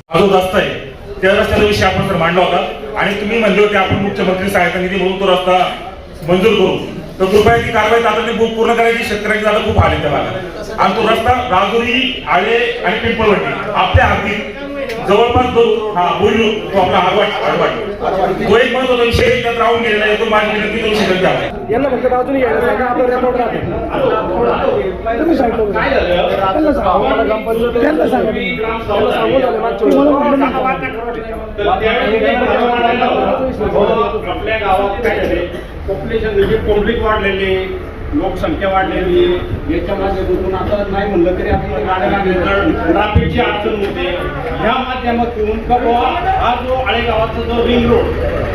हा जो रस्ता आहे त्या रस्त्याचा विषय आपण सर मांडला होता आणि तुम्ही म्हणले होते आपण मुख्यमंत्री सहायता निधी म्हणून तो रस्ता मंजूर करू. तर कृपया ती कारवाई तातडीने पूर्ण करायची. शेतकऱ्यांची आता खूप हाल आहे त्या भागात आणि तो रस्ता राजुरी आळे आणि पिंपळवंडी आपल्या हद्दीत जवळपास बोललो तो आपला आडवाट तो एक महत्वाचा विषय त्यात राहून गेलेला आहे. तो माझी विनंती तो विषय द्यावा यांना फक्त राजून घ्यायला सांगा. आपलं रेकॉर्ड राहते तुम्ही सांगितलं त्यांना सांगा त्यांना सांगा त्यांना सांगून झालं आपल्या गावात काय झाले पॉप्युलेशन पब्लिक वाढलेली लोकसंख्या वाढलेली याच्या माध्यमातून आता नाही म्हणलं तरी आपण गाड्या ट्रॅफिकची अडचण होते. ह्या माध्यमातून का बाबा हा जो आळेगावाचा जो रिंग रोड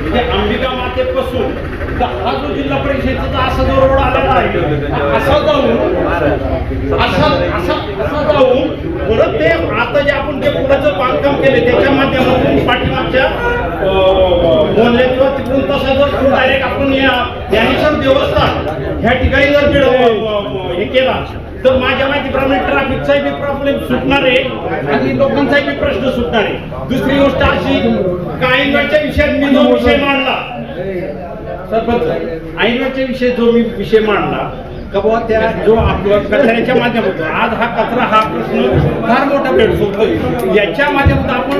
म्हणजे अंबिका मातेपासून तर हा जो जिल्हा परिषदेचा असा जो रोड आलेला आहे असा जाऊन परत ते आता जे आपण जे पुढचं बांधकाम केले त्याच्या माध्यमातून पाठीमागच्या बोलले किंवा तिकडून तसा जर डायरेक्ट आपण या ज्ञानेश्वर देवस्थान ह्या ठिकाणी जर हे केला तर माझ्या माहितीप्रमाणे ट्रॅफिकचाही बी प्रॉब्लेम सुटणार आहे आणि लोकांचाही बी प्रश्न सुटणार आहे. दुसरी गोष्ट अशी ऐनवेळच्या विषयात मी जो विषय मांडला सरपंच ऐनवेळच्या विषय जो मी विषय मांडला का बाबा त्या जो आपल्या कचऱ्याच्या माध्यमातून आज हा कचरा हा प्रश्न फार मोठा भेडसोडतोय. याच्या माध्यमातून आपण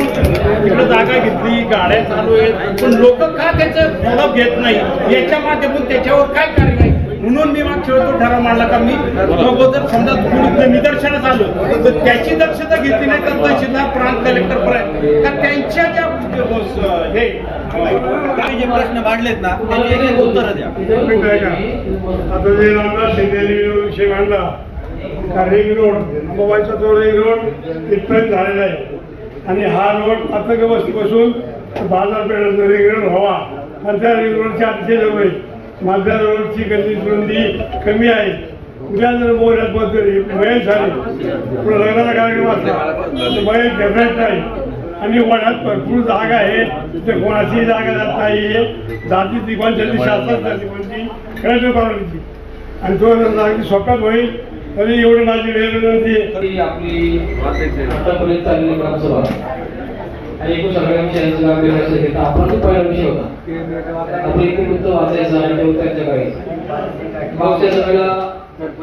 तिकडे जागा घेतली गाड्या चालू आहेत पण लोक का त्याचं फॉलोअप घेत नाही याच्या माध्यमातून त्याच्यावर काय कारवाई म्हणून मी मागच्या वेळेस तो ठराव मांडला का मी जर समजा कुणी निदर्शनास आलो तर त्याची दक्षता घेतली नाही तर तहसीलदार प्रांत कलेक्टर का त्यांच्या ज्या हे काही जे प्रश्न मांडलेत ना त्यांची उत्तर द्या. आता जे रामदास शिंदे विषय मांडला का रिंग रोड अंबाबाईचा जो रिंग रोड इथपर्यंत झालेला आहे आणि हा रोड आता वस्तीपासून बाजारपेठाचा रिंग रोड व्हावा आणि त्या रिंग रोडची अतिशय जवळ आहे. माझ्या रोडची रुंदी कमी आहे. उद्या जर मोहऱ्यात मयत झाली पुढे लग्नाचा कार्यक्रम असला मयत घेत नाही आणि वड्यात भरपूर जागा आहे ते कोणाची जागा जात नाही जाती तिकोणची शासनाची कोणती कलेक्टर परवानगी आणि तो अगदी सोप्यात होईल तरी एवढी माझी विनंती आपली आतापर्यंत चाललेली ग्रामसभा आणि एकूण सगळ्या विषयांचं काम करायचं घेता आपला तो पहिला विषय होता. आपलं एकूण वृत्त वाचायचं आणि ते उत्तराच्या करायचं. मागच्या सगळ्याला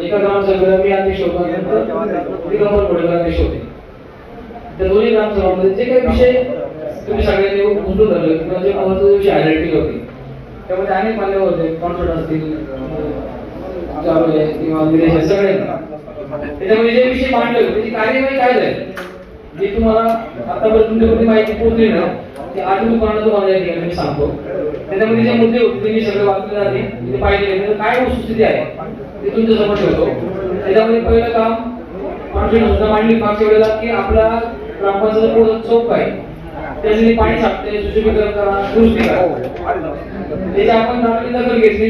एका ग्रामसभेला मी अध्यक्ष होता नंतर दिगंबर कोडेकर अध्यक्ष होते. त्या दोन्ही ग्रामसभामध्ये जे काही विषय तुम्ही सगळ्यांनी उमटून धरले किंवा जे महत्त्वाचे विषय हायलाइट केले होते त्यामध्ये अनेक मान्यवर होते कॉन्सर्ट असतील किंवा विदेश सगळ्यांना त्याच्यामध्ये जे विषय मांडले होते त्याची कार्यवाही काय झाली जे तुम्हाला आतापर्यंत तुमच्याकडे माहिती पोहोचली ना ते आठवणीपणानं तुम्हाला या ठिकाणी मी सांगतो. त्याच्यामध्ये जे मुद्दे होते ते मी सगळे वाचले जाते तिथे पाहिजे काय वस्तुस्थिती आहे ते तुमच्या समोर ठेवतो. त्याच्यामध्ये पहिलं काम आमची योजना मांडली मागच्या वेळेला की आपला ग्रामपंचायत पुढं चौक आहे त्यासाठी पाणी साठते सुशोभीकरण करा दुरुस्ती करा त्याची आपण नागरिक दखल घेतली.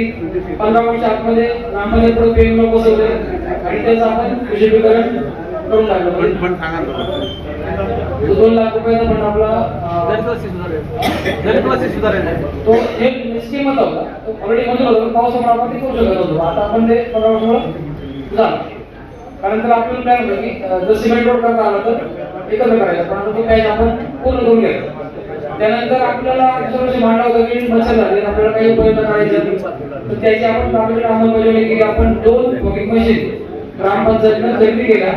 15 वर्ष आतमध्ये ग्रामपंचायत पुढे पेन बसवले आणि त्याचं आपण सुशोभीकरण करून टाकलं. 2 लाख रुपयाचा पण आपला तो एक स्कीम होता ऑलरेडी मंजूर होता पावसामुळे आपण ते करू शकत होतो. आता आपण ते 15 वर्ष झालं कारण तर आपल्याला प्लॅन होतं की जर सिमेंट रोड करता आला तर एकत्र करायचं पण आता तो काही आपण पूर्ण करून घ्यायचं. त्यानंतर आपल्याला मांडा होता की मच्छर झाले आपल्याला काही उपयोग करायचं तर त्याची आपण आपल्याकडे अंमलबजावणी केली. आपण 2 वॉकिंग मशीन ग्रामपंचायतीनं खरेदी केल्या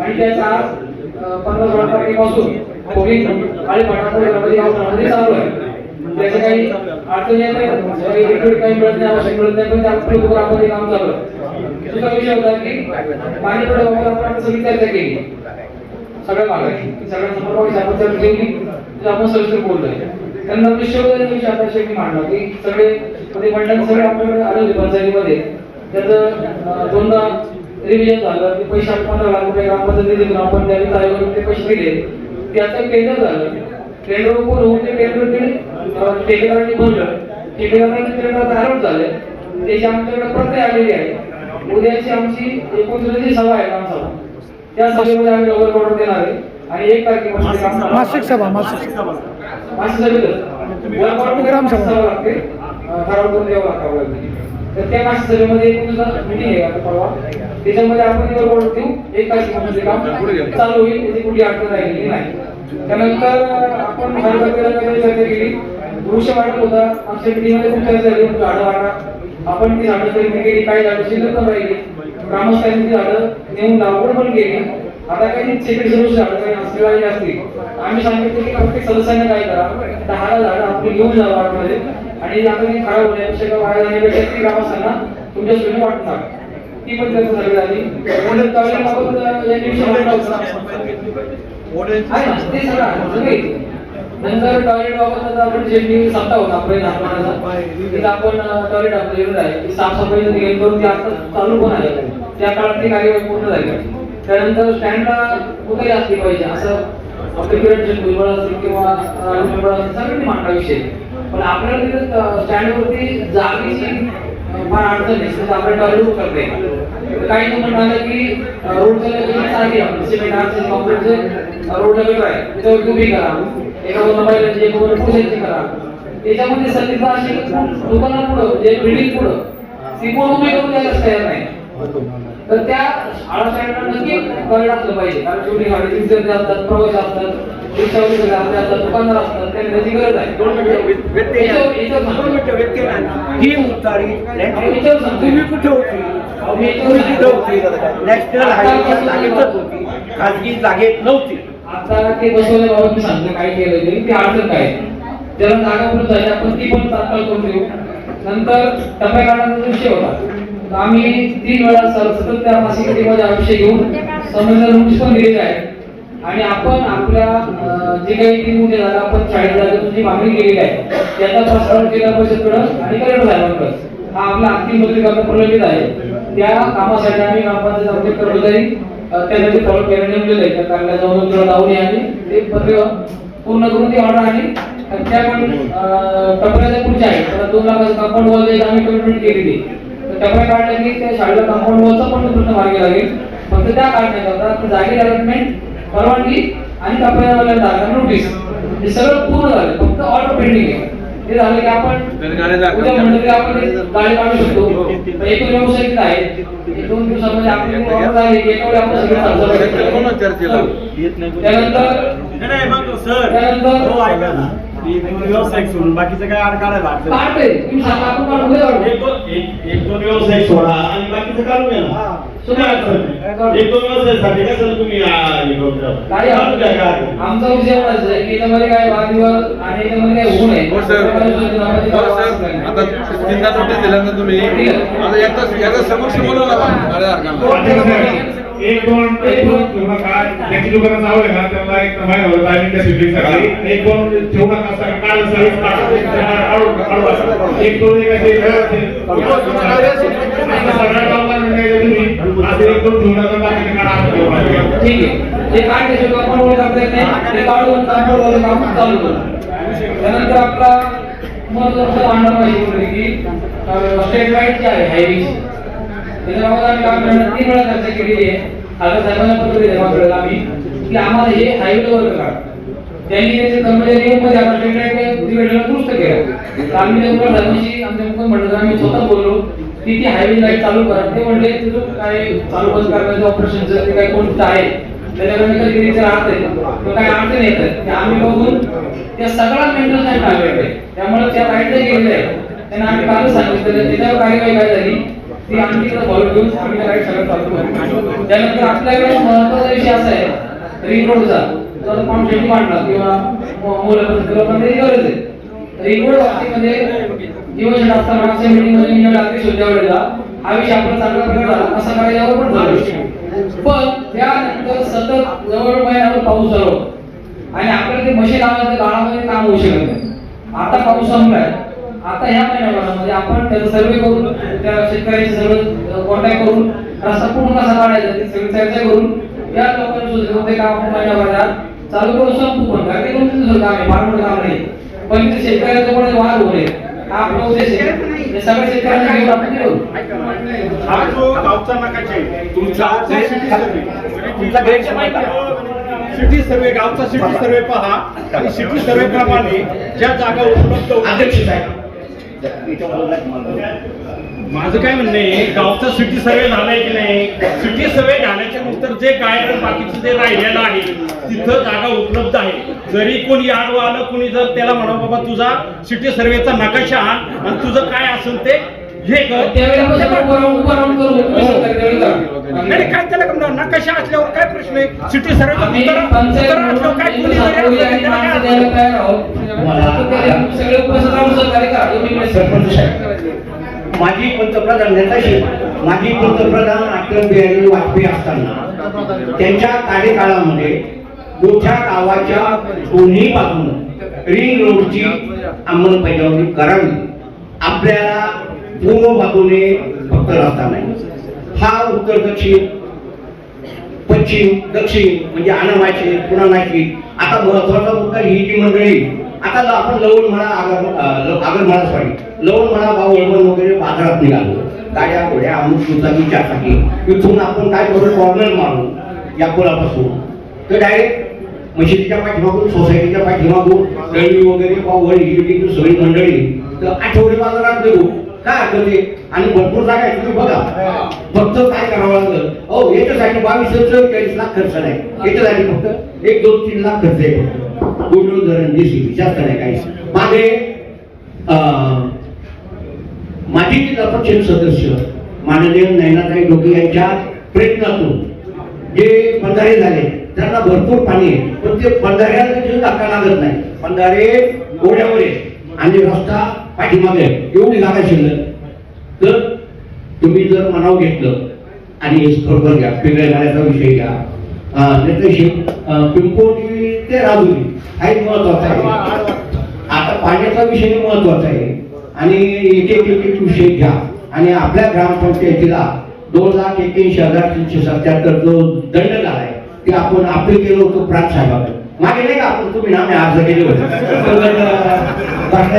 आणि त्याचा आज 15-16 तारखेपासून वॉकिंग आणि पाठामध्ये चालू आहे. त्याचं काही अडचणी नाही लिक्विड काही मिळत नाही आवश्यक मिळत नाही पण त्याप्रमाणे आपण काम चालू आहे. दुसरा विषय होता की पाणी पुरवठा आपण सगळी चर्चा केली सगळ्या भागाची सगळ्यांसमोर आपण चर्चा केली आपण सविस्तर बोलतोय. त्यानंतर विषय आता शेवटी मांडला की सगळे मंडळ सगळे आपल्याकडे आले होते पंचायतीमध्ये त्याचं 2दा रिव्हिजन झालं की पैसे 15 लाख रुपये ग्रामपंचायत निधी आपण त्या वित्त आयोगाने ते पैसे दिले त्याचं टेंडर झालं. टेंडर ओपन होऊन ते टेंडर ठेकेदारांनी भरलं ठेकेदारांनी टेंडर अलॉट झाले त्याची आमच्याकडे प्रत आलेली आहे. उद्याची आमची 29 सभा आहे ग्रामसभा त्या सभेमध्ये आम्ही लवकर ऑर्डर देणार आहे आणि 1 तारखेपासून मासिक सभा ग्रामसभा लागते ठराव करून द्यावं लागतं. तर त्या मासिक सभेमध्ये मीटिंग आहे आता परवा त्याच्यामध्ये आपण ऑर्डर देऊ 1 तारखेपासून काम चालू होईल त्याची कुठली अडचण राहिलेली नाही. त्यानंतर आपण चर्चा केली, वृक्ष वाटप होता आमच्या मीटिंगमध्ये खूप चर्चा झाली, झाडं वाटा आपण ती झाडं खरेदी केली, काही झाडं शिल्लक पण राहिली, ग्रामस्थांनी ती झाडं नेऊन लागवड पण केली. आता काही सेकंड सर्विस झाडं काही असलेली असतील, आम्ही सांगितलं की प्रत्येक सदस्याने काय करा, 10 झाडं आपली घेऊन जावं वाटमध्ये आणि आता ती खराब होण्यापेक्षा वाया जाण्यापेक्षा ती ग्रामस्थांना तुमच्या सोयीने वाटून टाका. ती पण चर्चा झाली झाली. नंतर टॉयलेट वापरतात आपण जे सप्ताह होता आपल्या तिथं आपण टॉयलेट आपल्याकडे आहे साफसफाई नियोजन करून ते आता चालू पण आहे, त्या काळात ती कार्यवाही पूर्ण झाली. त्यानंतर स्टँडला कुठेही असली पाहिजे असं आपले किरण भुजबळ असतील किंवा सगळ्यांनी मांडला विषय, पण आपल्याला तिथं स्टँडवरती जागेची फार अडचण आहे, तर आपल्या टॉयलेट करते काही जण म्हणाले की रोडच्या जागी सिमेंट आरसी कॉन्क्रीटचे रोड लगत आहे त्याच्यावर उभी करा, एका दोन महिलांची एक दोन पुरुषांची करा. त्याच्यामध्ये सध्या अशी दुकानापुढं जे बिल्डिंग पुढं ती पण उभी करून द्यायलाच तयार नाही. तर त्या शाळा स्टँडला नक्की टॉयलेट असलं पाहिजे, कारण शेवटी गाडी विद्यार्थी असतात, प्रवासी असतात, रिक्षावाले सगळे असतात, दुकानदार असतात, त्यांना त्याची गरज आहे. ही उतारी तुम्ही कुठे होती, नॅशनल हायवेच्या जागेतच होती, खाजगी जागेत नव्हती. आता ते बसवल्याबाबत मी सांगतो काय केलं तरी ते अडचण काय ज्याला जागा उपलब्ध झाली आपण ती पण तात्काळ करून देऊ. नंतर टप्प्या काढण्याचा विषय होता, तर आम्ही 3 वेळा सतत त्या मासिकमध्ये हा विषय घेऊन संबंधित नोटीस पण दिलेली आहे आणि आपण आपल्या जे काही 3 मुद्दे झाले आपण 40 जागेतून जी मागणी केलेली आहे त्याचा प्रस्ताव जिल्हा परिषदकडं आणि कलेक्टर साहेबांकडं हा आपला अंतिम पत्रिका प्रलंबित आहे. त्या कामासाठी आम्ही ग्रामपंचायत आमचे कर्मचारी त्यासाठी फॉलो केलं नेमलेलं आहे, त्या कार्यालयात जाऊन आणि ते पत्रिका पूर्ण करून ती ऑर्डर आणि त्या पण टप्प्याच्या पुढच्या आहे, तर 2 लाखाचं कंपाऊंड वॉल आम्ही कमिटमेंट केलेली. तर टप्प्या काढल्या की त्या शाळेला कंपाऊंड वॉलचा पण प्रश्न मार्गी लागेल, फक्त त्या काढण्याकरता जागी डेव्हलपमेंट परवानगी आणि टप्प्यावाल्या जागा नोटीस हे सगळं पूर्ण झालं, फक्त ऑर्डर पेंडिंग आहे. ते झालं की आपण उद्या म्हणलं की आपण गाडी काढू शकतो. एकूण व्यवसाय किती आहे, 1-2 दिवसामध्ये आपली ऑर्डर झाली एकावर आपण सगळं त्यानंतर व्यावसायिक सोडून बाकीचं काय आड काढायला काढते तुम्ही सांगा आपण काढून एक दोन व्यावसायिक सोडा आणि बाकीचं काढून घ्या ना. एक दोन व्यवसायासाठी काय सर तुम्ही आमचा विषय एवढाच आहे की याच्यामध्ये काय वादविवाद आणि याच्यामध्ये काय होऊ नये. आता चिंता नोटीस दिल्यानंतर तुम्ही आता एकदा समक्ष बोलवला एक दोन काय ज्याची दुकानाचं आवड आहे ना त्याला एक महिना टायमिंग त्या सिटिंग साठी एक दोन ठेवू नका असं काल सर्विस एक दोन एक असे सगळ्या गावाला म्हणजे तुम्ही असे एक दोन ठेवू नका बाकी काढा. ठीक आहे, हे काय त्याच्यावर आपण ओळख करता येत नाही ते काढून कंपाऊंड काम चालू करू. त्यानंतर आपला महत्त्वाचा मांडा पाहिजे की स्टेट लाईट जी आहे हायवेची त्याच्याबाबत आम्ही काम करण्यात 3 वेळा चर्चा केलेली आहे. आता साहेबांना पत्र दिलं आपल्याला आम्ही की आम्हाला हे हायवे वर्क करा. त्यांनी त्याचे कर्मचारी मध्ये आता स्टेट लाईट डिव्हिजनला दुरुस्त केलं. आम्ही नेमकं साहेबांशी आमच्या मुख्यमंत्र्यांना आम्ही स्वतः बोललो की ती हायवे लाईट चालू करा. ते म्हणले तिथून काय चालू बंद करण्याचं ऑपरेशनचं ते काय कोणतं आहे त्याच्याकडे कधी राहत आहे काय अडचण येत आम्ही बघून त्या सगळा मेंटेनन्स टाळले. त्यामुळे त्या लाईटला गेलेले आहे त्यांना आम्ही कालच सांगितलं त्याच्यावर कार्यवाही काय झाली ती आम्ही तिकडे फॉलो घेऊन आम्ही त्या लाईट सगळं चालू करू. त्यानंतर आपल्याकडे महत्त्वाचा विषय असा आहे रिंग रोडचा जर कॉन्ट्रॅक्ट मांडला किंवा मूलभूत पण त्याची गरज आहे. रिंग रोड बाबतीमध्ये जीवन असताना मागच्या मीटिंगमध्ये मी रात्री सुद्धा वेळेला हा विषय आपला चांगला प्रकार झाला असा करायच्यावर पण झालं, पण त्यानंतर सतत जवळ महिन्यावर पाऊस चालू आणि आपल्याला ते मशीन लावण्याच्या काळामध्ये काम होऊ शकत नाही. आता पाऊस संपलाय, आता ह्या महिन्यामध्ये आपण त्याचा सर्वे करून त्या शेतकऱ्यांशी सगळं कॉन्टॅक्ट करून रस्ता पूर्ण कसा काढायचा ते सगळी चर्चा करून या लोकांना सुद्धा ते काम महिन्याभरात चालू करून संपू पण कारण ते तुमचं काम आहे, फार मोठं काम नाही, पण ते शेतकऱ्यांचा पण वाद होऊ नये हा आपला उद्देश आहे. सगळ्या शेतकऱ्यांना घेऊन आपण करू. हा जो गावचा नकाशा आहे तुमचा सिटी सर्वे गावचा सिटी सर्वे पहा आणि सिटी सर्वे प्रमाणे ज्या जागा उपलब्ध माझं काय म्हणणं आहे, गावचा सिटी सर्वे झालाय की नाही? सिटी सर्वे झाल्याच्या नंतर जे गायन बाकीचं जे राहिलेलं आहे तिथं जागा उपलब्ध आहे. जरी कोणी आडवं आलं, कोणी जर त्याला म्हणा बाबा तुझा सिटी सर्वेचा नकाशा आण आणि तुझं काय असेल ते हे कर, त्यावेळेला आपण सगळं उभं राहून करू, तुम्ही सरकारी त्यावेळी करा. नाही काय त्याला का म्हणणार? नकाशा असल्यावर काय प्रश्न आहे? सिटी सर्वेचा आम्ही असल्यावर काय कोणी जरी पंचायत असलं तरी त्याला काय माणसं अडचण? द्यायला तयार आहोत. सगळे उपस्थित राहून सहकार्य करा. तुम्ही सरपंच साहेब, माजी पंतप्रधान नेताजी, माजी पंतप्रधान अटल बिहारी वाजपेयी असताना त्यांच्या कार्यकाळामध्ये मोठ्या गावाच्या दोन्ही बाजून रिंग रोडची अंमलबजावणी करावी. आपल्याला पूर्व बाजूने फक्त रस्ता नाही, हा उत्तर दक्षिण पश्चिम दक्षिण म्हणजे अनामायचे पुन्हा नाही. आता महत्वाचा मुद्दा ही जी मंडळी आता आपण लवण म्हणा आगर म्हणा सॉरी लवण म्हणा भाऊ वळवण वगैरे बाजारात निघालो, गाड्या घोड्या अमुक दुचाकी चारचाकी, इथून आपण काय करू कॉर्नर मारू या पुलापासून तर डायरेक्ट मशिदीच्या पाठीमागून सोसायटीच्या पाठीमागून दळवी वगैरे पावघर ही सगळी मंडळी तर आठवडी बाजारात निघू काय हरकत आहे. आणि भरपूर जागा आहे तुम्ही बघा, फक्त काय करावं लागलं अहो याच्यासाठी 22-40 लाख खर्च नाही, याच्यासाठी फक्त 1-2-3 लाख खर्च आहे. गोडून धरण जेसीबी जास्त नाही काही. मागे माजी जिल्हा परिषद सदस्य माननीय नयनाताई डोके यांच्या प्रयत्नातून जे बंधारे झाले त्यांना भरपूर पाणी आहे, पण ते बंधाऱ्याला देखील धक्का लागत नाही. बंधारे गोड्यावर आहे आणि रस्ता पाठीमागे एवढी जागा शिल्लक. तर तुम्ही जर मनाव घेतलं आणि बरोबर घ्या पिंगळे नाल्याचा विषय घ्या, पिंपोटी ते राजुरी हा एक महत्वाचा आहे. आता पाण्याचा विषय महत्वाचा आहे आणि एक विषय घ्या आणि आपल्या ग्रामपंचायतीला 2,81,377 जो दंड झालाय ते आपण अपील केलं होतं प्रांत साहेबांकडे मागे नाही का आपण तुम्ही नामे अर्ज केले होते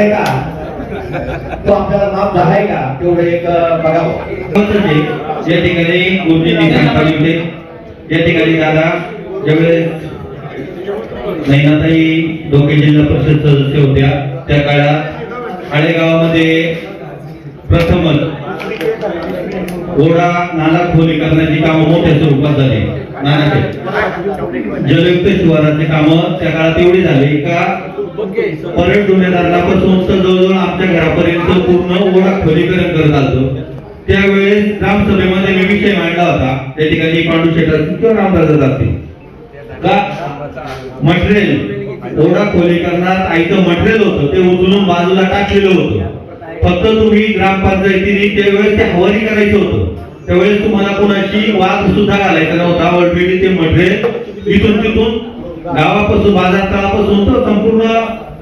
का तो आपल्याला माफ झालाय का तेवढं एक बघावं. या ठिकाणी गोष्टींनी सांगितली होते. या ठिकाणी दादा ज्यावेळेस नयनाताई डोके जिल्हा परिषद सदस्य होत्या त्या काळात आळेगावामध्ये प्रथमच ओढा नाला खोली करण्याची कामं मोठ्या स्वरूपात झाली. जलयुक्त शिवाराची कामं त्या काळात एवढी झाली का परत डोनेदारापासून तर जवळजवळ आमच्या घरापर्यंत पूर्ण ओढा खोलीकरण करत आलतो. त्यावेळेस ग्रामसभेमध्ये मी विषय मांडला होता. त्या ठिकाणी पांडू शेट असतील किंवा रामदास असतील का मटेरियल ओढा खोलीकरणात आयतं मटेरियल होतं ते उचलून बाजूला टाकलेलं होतं. फक्त तुम्ही ग्रामपंचायतीने त्यावेळेस ते हवाली करायचं होतं. त्यावेळेस तुम्हाला कोणाची वाद सुद्धा घालायचा नव्हता. ऑलरेडी ते मटेरियल इथून तिथून गावापासून बाजार तळापासून तर संपूर्ण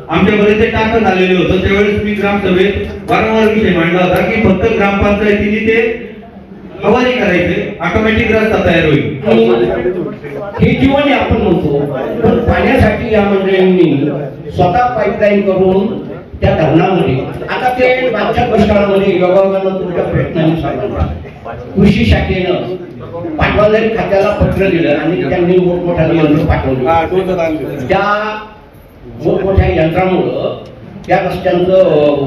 आमच्याकडे ते टाकत आलेले होतं. त्यावेळेस मी ग्रामसभेत वारंवार विषय मांडला होता की फक्त ग्रामपंचायतीने ते हवाली करायचे, ऑटोमॅटिक रस्ता तयार होईल. हे जीवन आपण म्हणतो, पण पाण्यासाठी या मंडळींनी स्वतः पाईपलाईन करून त्या धरणामध्ये आता ते मागच्या दुष्काळामध्ये योगायोगानं तुमच्या प्रयत्नांनी कृषी शाखेनं पाटबंधारे खात्याला पत्र दिलं आणि त्यांनी मोठमोठ्या यंत्र पाठवली. त्या मोठमोठ्या यंत्रामुळं त्या रस्त्यांचं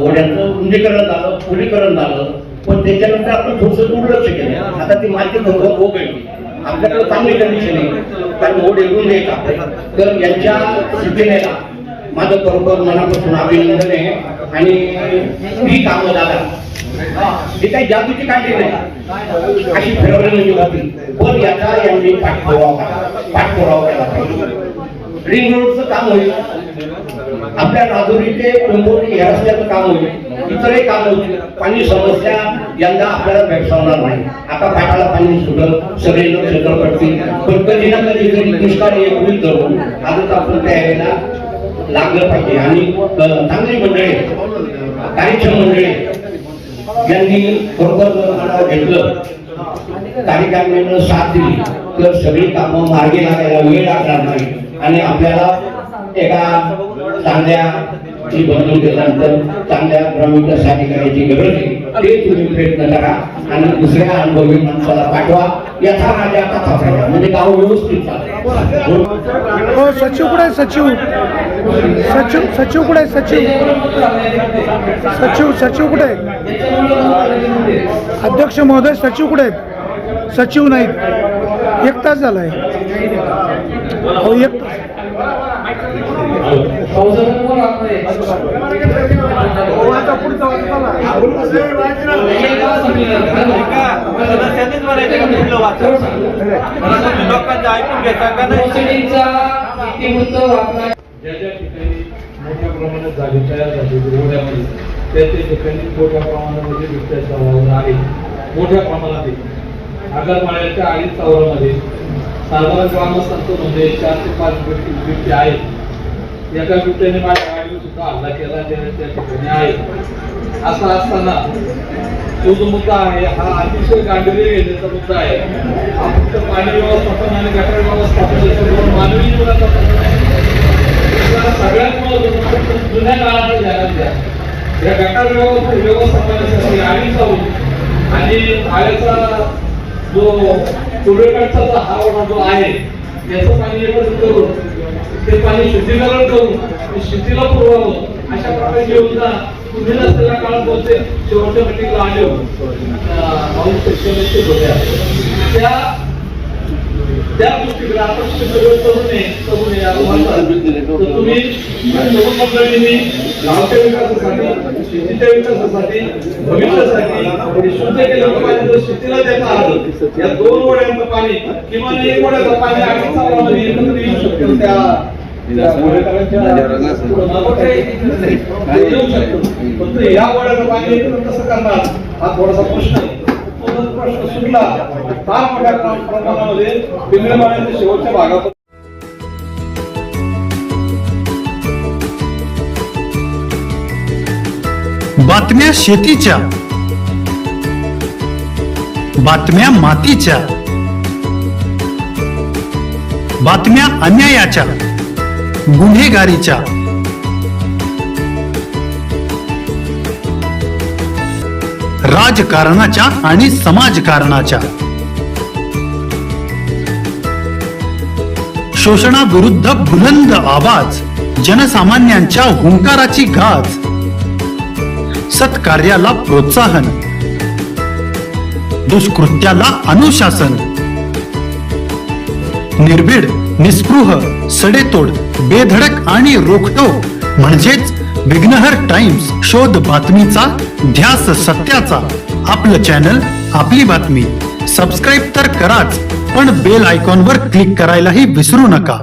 ओढ्यांचं रुंदीकरण झालं, खोलीकरण झालं, पण त्याच्यानंतर आपण थोडंसं दुर्लक्ष केलं. आता ती माहिती बरोबर वगळली. आपल्याकडे चांगली कंडिशन आहे कारण ओढ येऊन द्यायचा. तर यांच्या सूचनेला माझं बरोबर मनापासून अभिनंदन आहे. आणि ही कामं दादा ही काही जादूची काढली नाही, अशी फिरवली म्हणजे होती, पण याचा यांनी पाठपुरावा केला पाहिजे. रिंग रोडचं काम होईल, आपल्या राजुरी ते पिंपोटी या रस्त्याचं काम होईल, इतरही काम होईल. पाणी समस्या यंदा आपल्याला भेडसावणार नाही. आता पाटाला पाणी सुटलं, सगळे लोक क्षेत्र पडतील, पण कधी ना कधी तरी दुष्काळ येईल धरून आजच आपण त्या यायला लागलं पाहिजे. आणि चांगली मंडळी कार्यक्षम मंडळी यांनी बरोबर मनावर घेतलं, कार्यकारिणीनं साथ दिली तर सगळी कामं मार्गी लागायला वेळ लागणार नाही आणि आपल्याला एका चांगल्या बंधून केल्यानंतर चांगल्या ग्रामविकास अधिकाऱ्याची गरज आहे. ते तुम्ही प्रयत्न करा आणि दुसऱ्या अनुभवी माणसाला पाठवा. याचा माझ्या कथा म्हणजे गाव व्यवस्थित चालेल. हो सचिव कुठे आहे? सचिव सचिव सचिव कुठे आहे? सचिव सचिव सचिव कुठे आहे? याच्यामुळे अध्यक्ष महोदय सचिव कुठे आहेत? सचिव नाहीत. 1 तास झालाय. हो 1 तास. पावसाचं कोण आपलं ज्या ज्या ठिकाणी मोठ्या प्रमाणात जागे तयार झाली रोड्यामध्ये त्या ठिकाणी मोठ्या प्रमाणामध्ये बिबट्याचा वावर आहे. मोठ्या प्रमाणात आगरमाळ्याच्या अडीच वावरामध्ये साधारण ग्रामस्थांचं म्हणजे 4 ते 5 बिबटे आहेत. एका बिबट्याने माझ्या गाडीवर सुद्धा हल्ला केला त्या ठिकाणी आहे. असं असताना तो जो मुद्दा आहे हा अतिशय गांभीर्य घेण्याचा मुद्दा आहे. हा फक्त पाणी व्यवस्थापन आणि गटार व्यवस्थापन याच्याबरोबर मानवी जीवनाचा प्रश्न आहे. सगळ्यात महत्त्वाचं जुन्या काळात ध्यानात घ्या. या गटार व्यवस्थापनासाठी आम्ही जाऊन आणि पाण्याचा जो पूर्वेकडचा जो हा ओढा जो आहे याचं पाणी एकत्र करून ते पाणी शुद्धीकरण करून शेतीला पुरवावं अशा प्रकारे योजना तुम्ही नसलेल्या काळात बोलते शेवटच्या मिटिंगला आले होत्या त्या गोष्टीकडे आपण सगळं करून तुम्ही तरुण मंडळींनी गावच्या विकासासाठी शेतीच्या विकासासाठी भविष्यासाठी शुद्ध केलेलं पाणी जर शेतीला देता आलं या 2 ओढ्यांचं पाणी किमान 1 ओढ्याचं पाणी 8 सालामध्ये एकत्र येऊ शकतं त्या फक्त या ओढ्याचं पाणी एकत्र कसं करणार हा थोडासा प्रश्न आहे. प्रश्न सुटला फार मोठ्या प्रमाणामध्ये पिंगळमाळ्याच्या शेवटच्या भागात बातम्या शेतीच्या, बातम्या मातीच्या, बातम्या अन्यायाच्या, गुन्हेगारीच्या, राजकारणाच्या आणि समाजकारणाच्या, शोषणाविरुद्ध बुलंद आवाज, जनसामान्यांच्या हुंकाराची गाज, सत्कार्याला प्रोत्साहन, दुष्कृत्याला अनुशासन, निर्भीड, निस्पृह, सडेतोड, बेधडक आणि रोखठोक म्हणजेच विघ्नहर टाइम्स. शोध बातमीचा, ध्यास सत्याचा. आपलं चॅनल, आपली बातमी. सबस्क्राईब तर कराच, पण बेल आयकॉनवर क्लिक करायलाही विसरू नका.